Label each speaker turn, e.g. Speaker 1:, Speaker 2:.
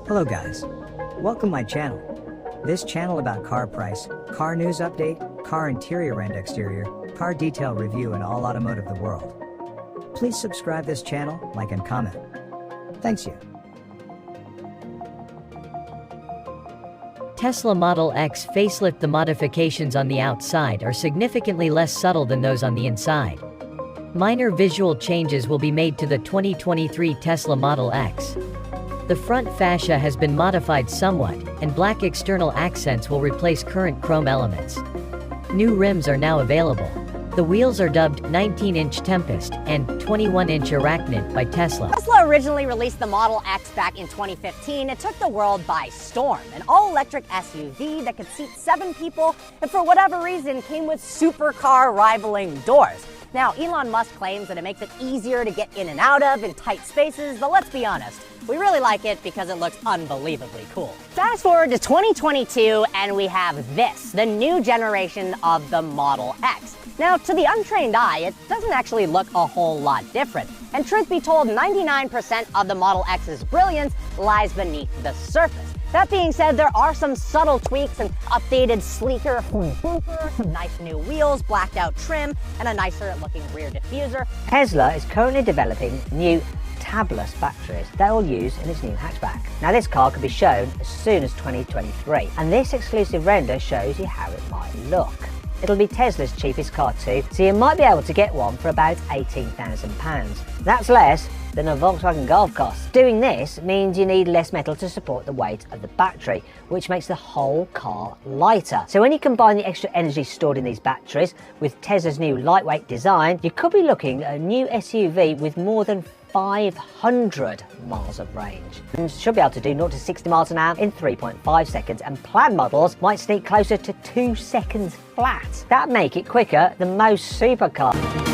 Speaker 1: Hello guys, welcome my channel. This channel about car price, car news update, car interior and exterior, car detail review and all automotive the world. Please subscribe this channel, like and comment. Thanks you.
Speaker 2: Tesla Model X facelift. The modifications on the outside are significantly less subtle than those on the inside. Minor visual changes will be made to the 2023 Tesla Model X. The front fascia has been modified somewhat, and black external accents will replace current chrome elements. New rims are now available. The wheels are dubbed 19-inch Tempest and 21-inch Arachnid by Tesla.
Speaker 3: Tesla originally released the Model X back in 2015. It took the world by storm. An all-electric SUV that could seat 7 people and for whatever reason came with supercar rivaling doors. Now, Elon Musk claims that it makes it easier to get in and out of in tight spaces, but let's be honest, we really like it because it looks unbelievably cool. Fast forward to 2022 and we have this, the new generation of the Model X. Now, to the untrained eye, it doesn't actually look a whole lot different. And truth be told, 99% of the Model X's brilliance lies beneath the surface. That being said, there are some subtle tweaks and updated, sleeker some nice new wheels, blacked out trim, and a nicer looking rear diffuser.
Speaker 4: Tesla is currently developing new tabless batteries that will use in its new hatchback. Now this car could be shown as soon as 2023, and this exclusive render shows you how it might look. It'll be Tesla's cheapest car too, so you might be able to get one for about £18,000. That's less than a Volkswagen Golf costs. Doing this means you need less metal to support the weight of the battery, which makes the whole car lighter. So when you combine the extra energy stored in these batteries with Tesla's new lightweight design, you could be looking at a new SUV with more than 500 miles of range. And should be able to do 0 to 60 miles an hour in 3.5 seconds, and Plaid models might sneak closer to 2 seconds flat. That'd make it quicker than most supercars.